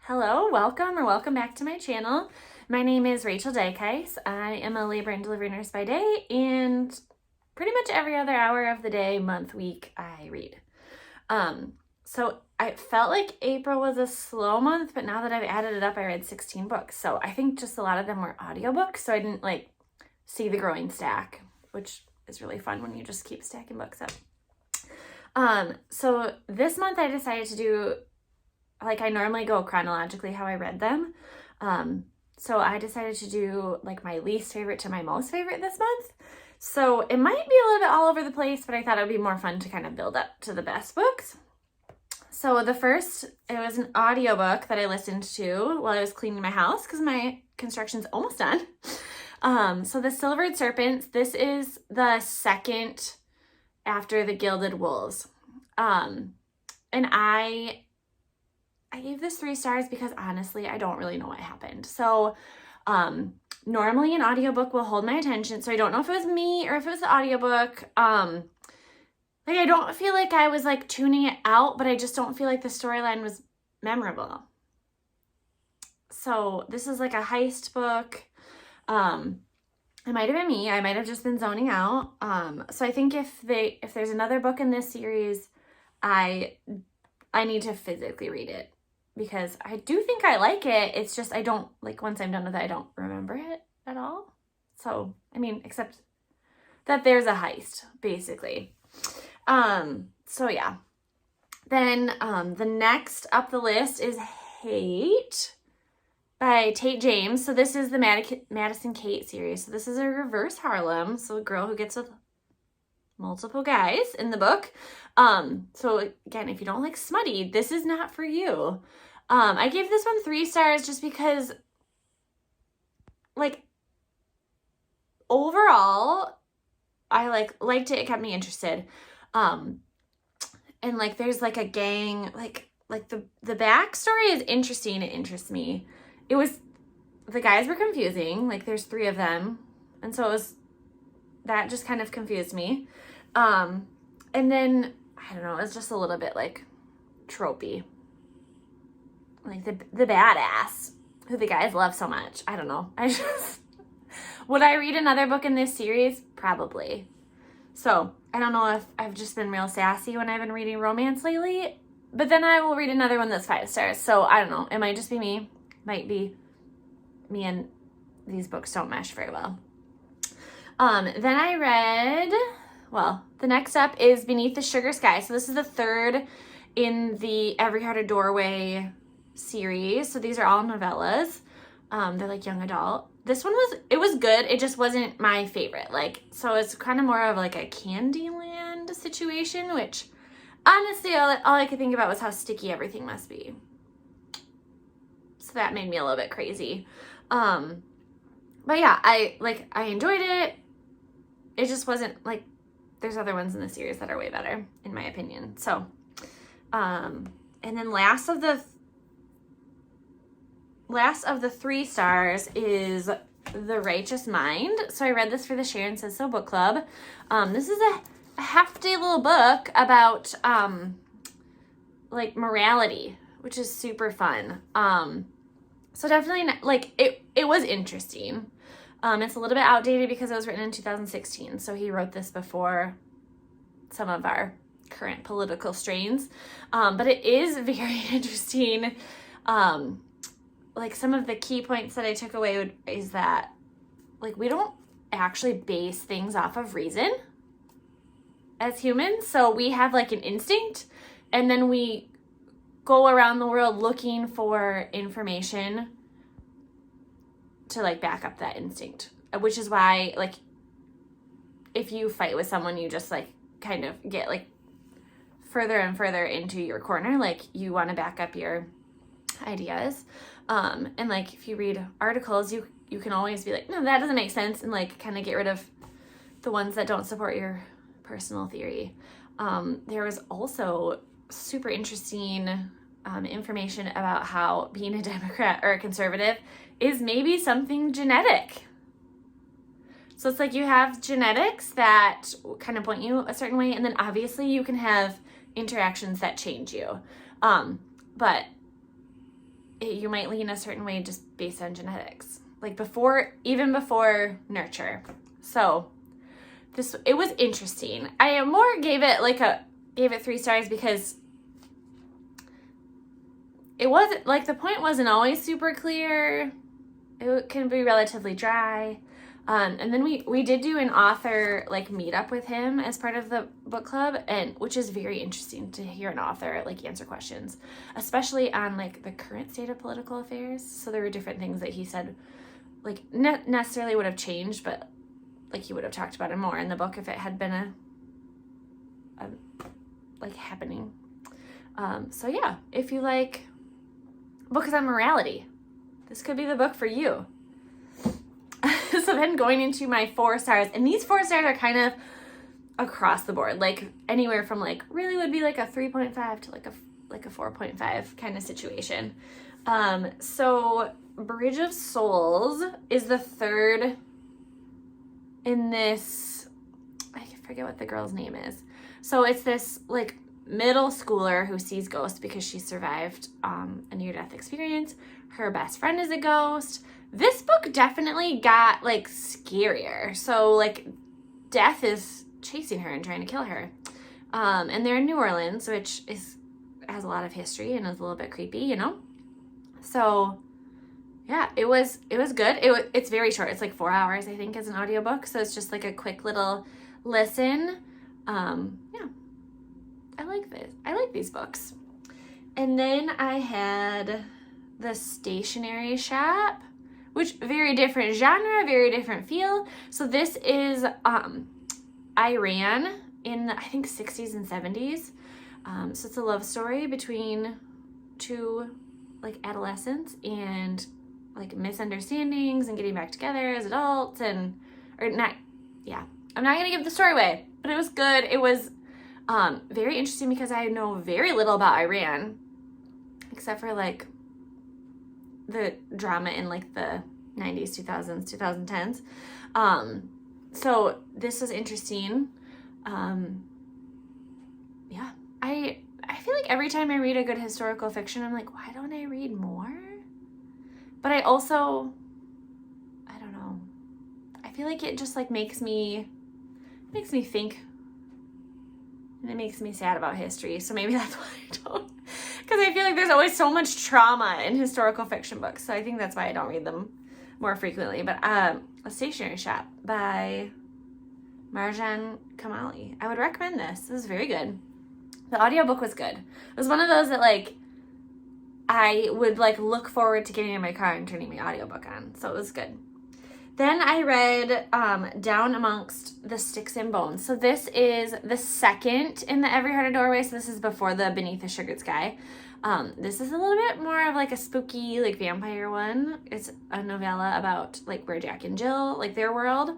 Hello, welcome back to my channel. My name is Rachel Dykhuis. I am a labor and delivery nurse by day, and pretty much every other hour of the day, month, week, I read. So I felt like April was a slow month, but now that I've added it up, I read 16 books. So I think just a lot of them were audiobooks, so I didn't see the growing stack, which is really fun when you just keep stacking books up. So this month I decided to do, I normally go chronologically how I read them. So I decided to do my least favorite to my most favorite this month. So it might be a little bit all over the place, but I thought it would be more fun to kind of build up to the best books. So the first, it was an audiobook that I listened to while I was cleaning my house because my construction's almost done. So The Silvered Serpents, this is the second after The Gilded Wolves. And I gave this 3 stars because honestly, I don't really know what happened. So normally an audiobook will hold my attention. So I don't know if it was me or if it was the audiobook. I don't feel like I was tuning it out, but I just don't feel like the storyline was memorable. So this is a heist book. It might have been me. I might have just been zoning out. So I think if there's another book in this series, I need to physically read it because I do think I like it. It's just I don't, once I'm done with it, I don't remember it at all. So, except that there's a heist, basically. So yeah. Then the next up the list is Hate by Tate James. So this is the Madison Kate series. So this is a reverse Harlem. So a girl who gets with multiple guys in the book. So again, if you don't like smutty, this is not for you. I gave this one 3 stars just because overall I liked it. It kept me interested. And there's a gang, the backstory is interesting. It interests me. The guys were confusing. There's 3 of them. And so that just kind of confused me. And then, I don't know, it was just a little bit tropey. The badass who the guys love so much. I don't know. Would I read another book in this series? Probably. So I don't know if I've just been real sassy when I've been reading romance lately, but then I will read another one that's 5 stars. So I don't know. It might just be me. Might be me, and these books don't mesh very well. Then I read, the next up is Beneath the Sugar Sky. So this is the 3rd in the Every Heart a Doorway series. So these are all novellas. They're young adult. This one was good. It just wasn't my favorite. So it's kind of more of a Candyland situation, which honestly, all I could think about was how sticky everything must be. So that made me a little bit crazy. But yeah, I enjoyed it. It just wasn't there's other ones in the series that are way better, in my opinion. So, and then last of the 3 stars is The Righteous Mind. So I read this for the Sharon Says So book club. This is a hefty little book about morality, which is super fun. So definitely it was interesting. It's a little bit outdated because it was written in 2016. So he wrote this before some of our current political strains. But it is very interesting. Some of the key points that I took away is that we don't actually base things off of reason as humans. So we have an instinct, and then we go around the world looking for information to back up that instinct, which is why if you fight with someone, you just kind of get further and further into your corner. You want to back up your ideas. And if you read articles, you can always be no, that doesn't make sense, and kind of get rid of the ones that don't support your personal theory. There was also super interesting information about how being a Democrat or a conservative is maybe something genetic. So it's you have genetics that kind of point you a certain way, and then obviously you can have interactions that change you. But you might lean a certain way just based on genetics, like even before nurture. So it was interesting. I more gave it 3 stars because it wasn't, like, the point wasn't always super clear. It can be relatively dry. And then we did do an author, like, meetup with him as part of the book club, and which is very interesting to hear an author, like, answer questions, especially on, like, the current state of political affairs. So there were different things that he said, like, necessarily would have changed, but, like, he would have talked about it more in the book if it had been like, happening. So yeah, if you like books on morality, this could be the book for you. So then going into my 4 stars, and these 4 stars are kind of across the board, like anywhere from, like, really would be like a 3.5 to like a 4.5 kind of situation. So Bridge of Souls is the 3rd in this, I forget what the girl's name is. So it's this, like, middle schooler who sees ghosts because she survived a near-death experience. Her best friend is a ghost. This book definitely got, like, scarier. So, like, death is chasing her and trying to kill her. And they're in New Orleans, which has a lot of history and is a little bit creepy, you know? So, yeah, it was good. It's very short. It's like 4 hours, I think, as an audiobook. So it's just like a quick little listen. Yeah, I like this. I like these books. And then I had The Stationery Shop, which very different genre, very different feel. So this is Iran in the, I think, 60s and 70s. So it's a love story between 2, like, adolescents and, like, misunderstandings and getting back together as adults I'm not gonna give the story away, but it was good. It was very interesting because I know very little about Iran, except for, like, the drama in, like, the 90s, 2000s, 2010s. So this was interesting. Yeah, I feel like every time I read a good historical fiction, I'm like, why don't I read more? But I also, I don't know. I feel like it just, like, makes me think, and it makes me sad about history. So maybe that's why I don't, because I feel like there's always so much trauma in historical fiction books. So I think that's why I don't read them more frequently. But A Stationery Shop by Marjan Kamali. I would recommend this. This is very good. The audiobook was good. It was one of those that, like, I would, like, look forward to getting in my car and turning my audiobook on. So it was good. Then I read Down Amongst the Sticks and Bones. So this is the 2nd in the Every Heart a Doorway. So this is before the Beneath the Sugared Sky. This is a little bit more of, like, a spooky, like, vampire one. It's a novella about, like, where Jack and Jill, like, their world.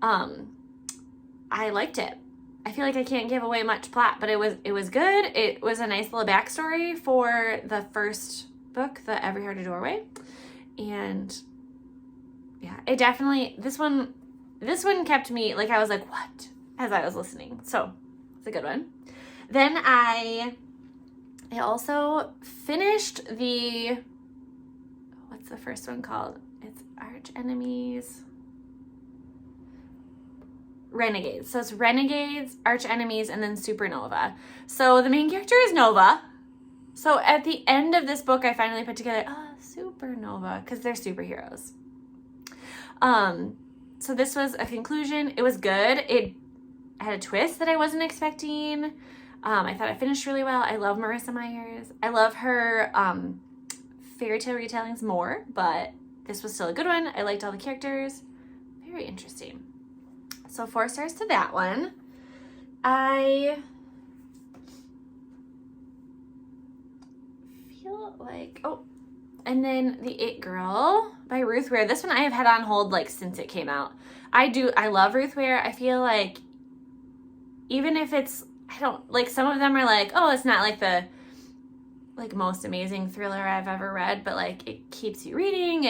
I liked it. I feel like I can't give away much plot, but it was good. It was a nice little backstory for the first book, the Every Heart a Doorway. And yeah, it definitely, this one kept me, like, I was like, what? As I was listening. So it's a good one. Then I also finished what's the first one called? It's Arch Enemies. Renegades. So it's Renegades, Arch Enemies, and then Supernova. So the main character is Nova. So at the end of this book, I finally put together, Supernova, because they're superheroes. So this was a conclusion. It was good. It had a twist that I wasn't expecting. I thought it finished really well. I love Marissa Myers. I love her fairy tale retellings more, but this was still a good one. I liked all the characters. Very interesting. So 4 stars to that one. I feel like, and then The It Girl by Ruth Ware. This one I have had on hold, like, since it came out. I love Ruth Ware. I feel like even if it's, I don't, like, some of them are like, it's not, like, the, like, most amazing thriller I've ever read, but, like, it keeps you reading.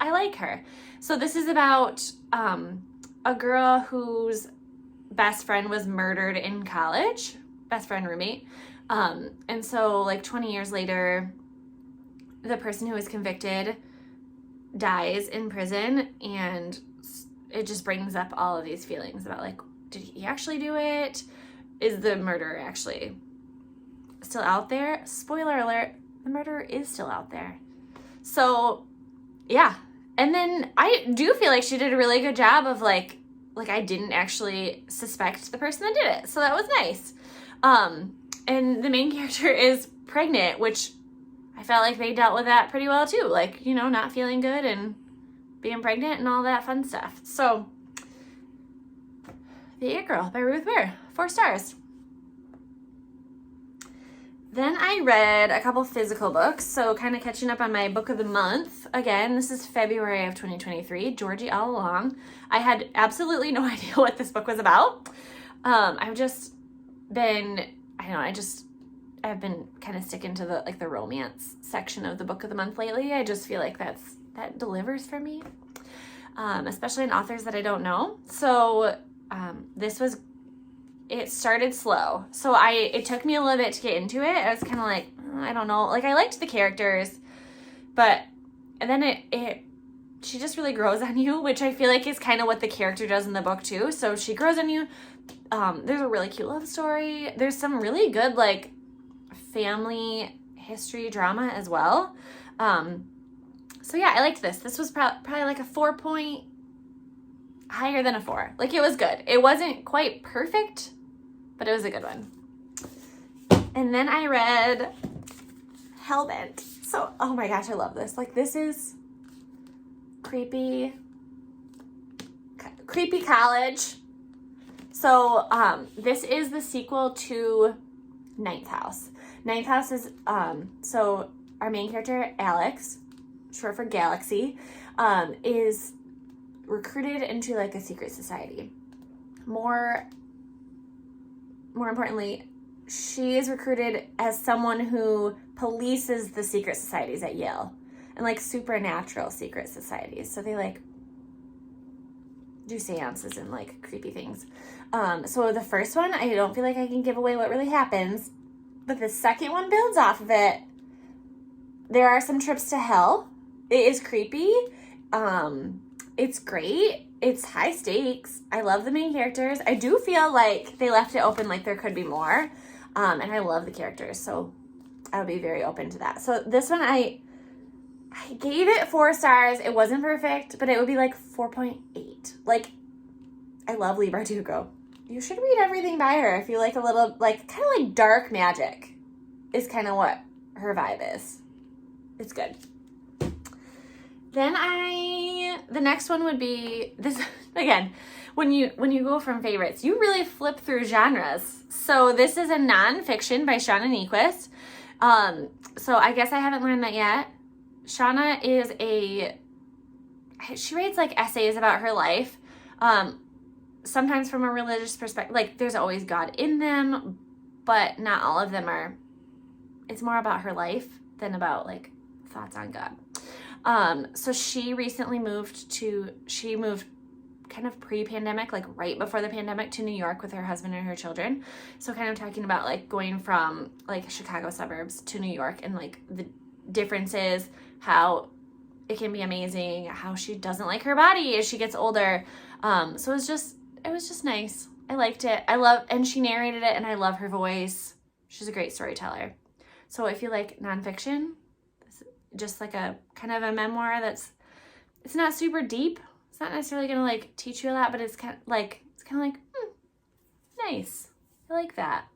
I like her. So this is about a girl whose best friend was murdered in college, best friend roommate. And so, like, 20 years later, the person who was convicted dies in prison, and it just brings up all of these feelings about like, did he actually do it? Is the murderer actually still out there? Spoiler alert, the murderer is still out there. So yeah. And then I do feel like she did a really good job of like I didn't actually suspect the person that did it. So that was nice. And the main character is pregnant, which I felt like they dealt with that pretty well too. Like, you know, not feeling good and being pregnant and all that fun stuff. So The It Girl by Ruth Ware, 4 stars. Then I read a couple physical books, so kind of catching up on my book of the month. Again, this is February of 2023, Georgie All Along. I had absolutely no idea what this book was about. I've just been, I've been kind of sticking to the romance section of the book of the month lately. I just feel like that delivers for me, especially in authors that I don't know. So it started slow. So it took me a little bit to get into it. I was kind of like, I don't know. Like, I liked the characters, and then she just really grows on you, which I feel like is kind of what the character does in the book too. So she grows on you. There's a really cute love story. There's some really good, like, family history drama as well. So yeah, I liked this. This was probably like a 4 point, higher than a 4. Like, it was good. It wasn't quite perfect, but it was a good one. And then I read Hellbent. So, oh my gosh, I love this. Like, this is creepy college. So, this is the sequel to Ninth House. Ninth House is, so our main character, Alex, short for Galaxy, is recruited into like a secret society. More importantly, she is recruited as someone who polices the secret societies at Yale, and like supernatural secret societies. So they like do seances and like creepy things. So the first one, I don't feel like I can give away what really happens, but the second one builds off of it. There are some trips to hell. It is creepy. It's great. It's high stakes. I love the main characters. I do feel like they left it open, like there could be more. And I love the characters, so I would be very open to that. So this one, I gave it 4 stars. It wasn't perfect, but it would be like 4.8. Like, I love Leigh Bardugo. You should read everything by her if you like a little, like, kind of like dark magic is kind of what her vibe is. It's good. Then the next one would be this, again, when you go from favorites, you really flip through genres. So this is a nonfiction by Shauna Niequist. So I guess I haven't learned that yet. Shauna she writes like essays about her life. Sometimes from a religious perspective, like there's always God in them, but not all of them are. It's more about her life than about like thoughts on God. So she recently moved kind of pre-pandemic, like right before the pandemic, to New York with her husband and her children. So kind of talking about like going from like Chicago suburbs to New York and like the differences, how it can be amazing, how she doesn't like her body as she gets older. So it was just nice. I liked it. And she narrated it, and I love her voice. She's a great storyteller. So if you like nonfiction, just like a kind of a memoir it's not super deep. It's not necessarily going to like teach you a lot, but it's kind of like nice. I like that.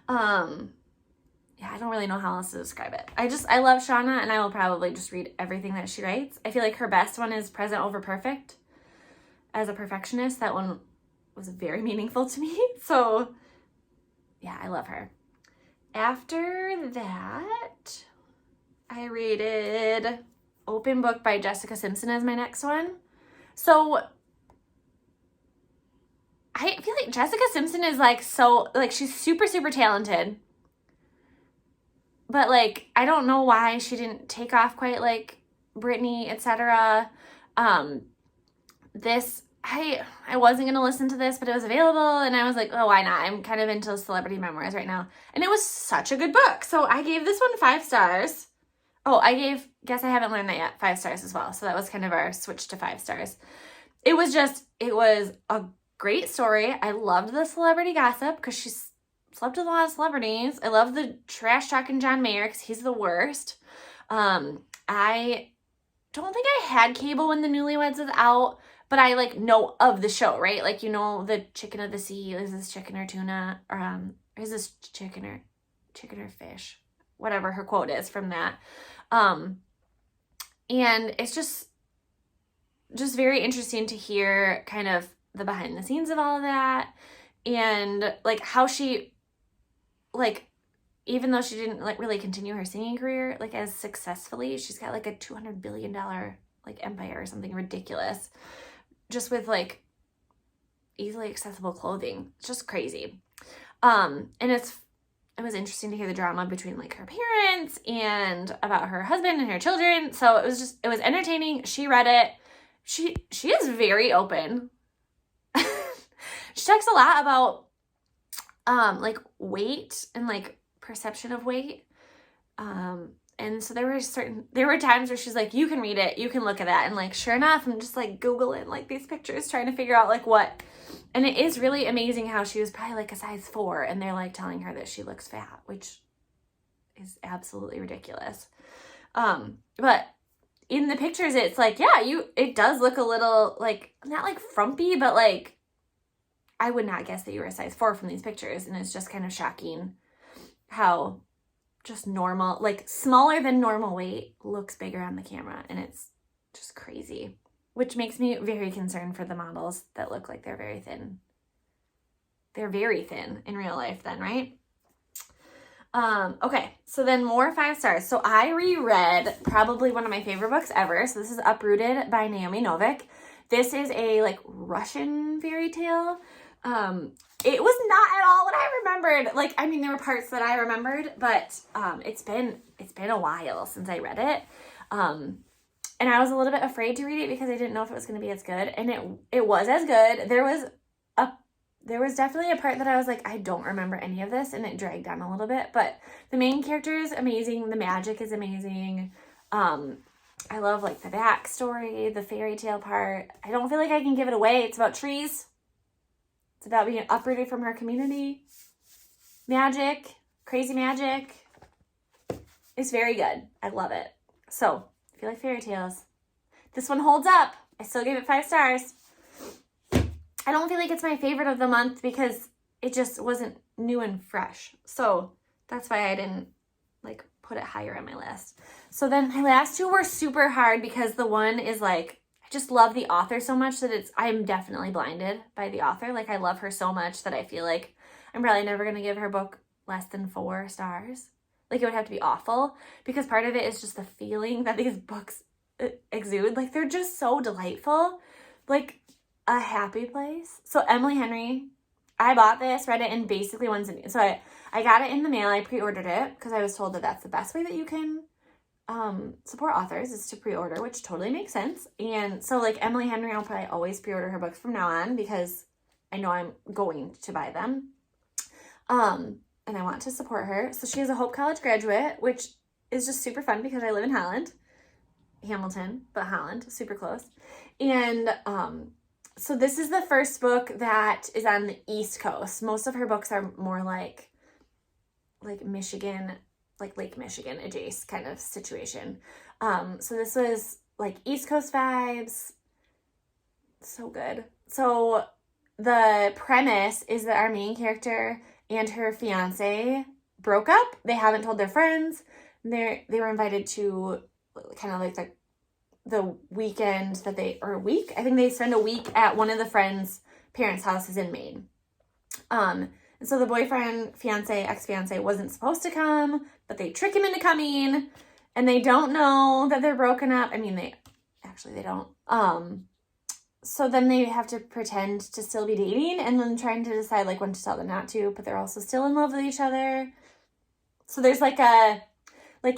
Yeah, I don't really know how else to describe it. I love Shauna, and I will probably just read everything that she writes. I feel like her best one is Present Over Perfect. As a perfectionist, that one was very meaningful to me. So yeah, I love her. After that, I rated Open Book by Jessica Simpson as my next one. So I feel like Jessica Simpson is like she's super, super talented. But like, I don't know why she didn't take off quite like Brittany, etc. I wasn't going to listen to this, but it was available, and I was like, oh, why not? I'm kind of into celebrity memoirs right now. And it was such a good book. So I gave this one 5 stars. Oh, guess I haven't learned that yet, 5 stars as well. So that was kind of our switch to 5 stars. It was a great story. I loved the celebrity gossip because she slept with a lot of celebrities. I love the trash talking John Mayer because he's the worst. I don't think I had cable when the Newlyweds was out, but I like know of the show, right? Like, you know, the chicken of the sea. Is this chicken or tuna? Or is this chicken or fish? Whatever her quote is from that. And it's just very interesting to hear kind of the behind the scenes of all of that, and like how she, like, even though she didn't like really continue her singing career like as successfully, she's got like a $200 billion like empire or something ridiculous, just with like easily accessible clothing. It's just crazy. And it was interesting to hear the drama between like her parents and about her husband and her children. So it was entertaining. She read it. She is very open. She talks a lot about like weight and like perception of weight. And so there were times where she's like, you can read it, you can look at that. And like, sure enough, I'm just like Googling like these pictures, trying to figure out like what. And it is really amazing how she was probably like a size 4 and they're like telling her that she looks fat, which is absolutely ridiculous. But in the pictures, it's like, yeah, it does look a little like, not like frumpy, but like, I would not guess that you were a size 4 from these pictures. And it's just kind of shocking how just normal, like smaller than normal weight looks bigger on the camera. And it's just crazy, which makes me very concerned for the models that look like they're very thin. They're very thin in real life then, right? Okay, so then more 5 stars. So I reread probably one of my favorite books ever. So this is Uprooted by Naomi Novik. This is a like Russian fairy tale. It was not at all what I remembered. Like, I mean, there were parts that I remembered, but it's been a while since I read it. And I was a little bit afraid to read it because I didn't know if it was going to be as good. And it was as good. There was definitely a part that I was like, I don't remember any of this, and it dragged on a little bit. But the main character is amazing. The magic is amazing. I love like the backstory, the fairy tale part. I don't feel like I can give it away. It's about trees. It's about being uprooted from her community. Magic, crazy magic. It's very good. I love it. So, if you like fairy tales, this one holds up. I still gave it 5 stars. I don't feel like it's my favorite of the month because it just wasn't new and fresh. So, that's why I didn't like put it higher on my list. So then my last 2 were super hard because the one is like, I just love the author so much that I'm definitely blinded by the author. Like, I love her so much that I feel like I'm probably never going to give her book less than 4 stars. Like, it would have to be awful because part of it is just the feeling that these books exude. Like, they're just so delightful. Like, a happy place. So Emily Henry, I bought this, read it in basically one sitting. So I got it in the mail. I pre-ordered it because I was told that that's the best way that you can support authors is to pre-order, which totally makes sense. And so like Emily Henry, I'll probably always pre-order her books from now on because I know I'm going to buy them. And I want to support her. So she is a Hope College graduate, which is just super fun because I live in Holland. Hamilton, but Holland, super close. And so this is the first book that is on the East Coast. Most of her books are more like Michigan, like Lake Michigan adjacent kind of situation. So this was like East Coast vibes. So good. So the premise is that our main character and her fiance broke up. They haven't told their friends. They were invited to kind of like the weekend that I think they spend a week at one of the friends' parents' houses in Maine. And so the boyfriend, fiance, ex-fiance wasn't supposed to come, but they trick him into coming, and they don't know that they're broken up. I mean, they don't. So then they have to pretend to still be dating and then trying to decide like when to tell them not to, but they're also still in love with each other. So there's like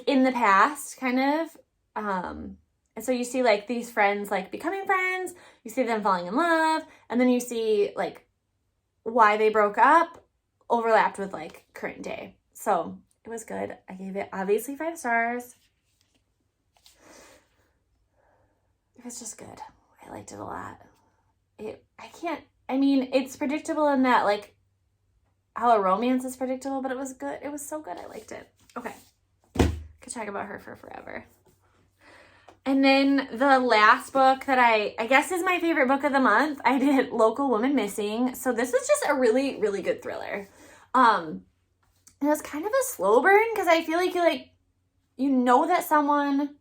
in the past kind of, and so you see like these friends like becoming friends, you see them falling in love, and then you see like why they broke up overlapped with like current day. So it was good. I gave it obviously 5 stars. it was just good. I liked it a lot. It's predictable in that, like, how a romance is predictable, but it was good. It was so good. I liked it. Okay. Could talk about her for forever. And then the last book that I guess is my favorite book of the month, I did Local Woman Missing. So this is just a really, really good thriller. It was kind of a slow burn because I feel like you know that someone,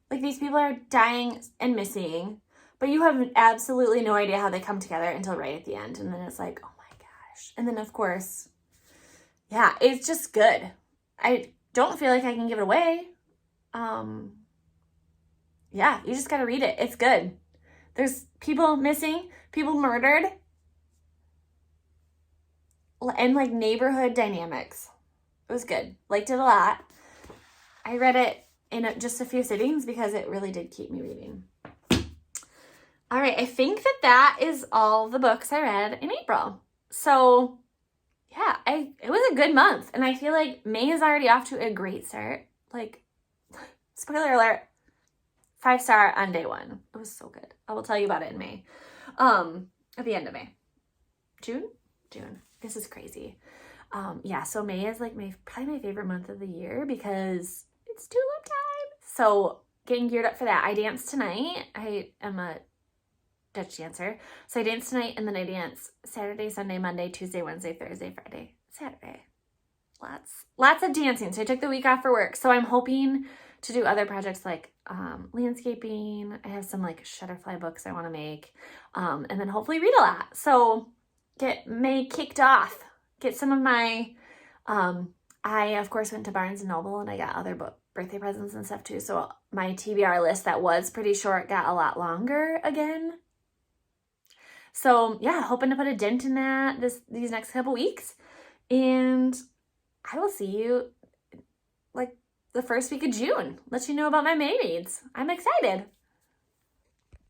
like, these people are dying and missing, but you have absolutely no idea how they come together until right at the end. And then it's like, oh my gosh. And then, of course, yeah, it's just good. I don't feel like I can give it away. Yeah, you just got to read it. It's good. There's people missing, people murdered, and, like, neighborhood dynamics. It was good. Liked it a lot. I read it in just a few sittings because it really did keep me reading. All right, I think that is all the books I read in April. So, yeah, it was a good month, and I feel like May is already off to a great start. Like, spoiler alert, 5-star on day one. It was so good. I will tell you about it in May. At the end of May. June. This is crazy. Yeah, so May is like probably my favorite month of the year because it's tulip time. So getting geared up for that. I dance tonight. I am a Dutch dancer. So I dance tonight, and then I dance Saturday, Sunday, Monday, Tuesday, Wednesday, Thursday, Friday, Saturday. Lots of dancing. So I took the week off for work. So I'm hoping to do other projects like landscaping. I have some, like, Shutterfly books I want to make. And then hopefully read a lot. So get May kicked off. Get some of my, I of course went to Barnes & Noble and I got other birthday presents and stuff too. So my TBR list that was pretty short got a lot longer again. So yeah, hoping to put a dent in that these next couple weeks. And I will see you like the first week of June. Let you know about my May reads. I'm excited.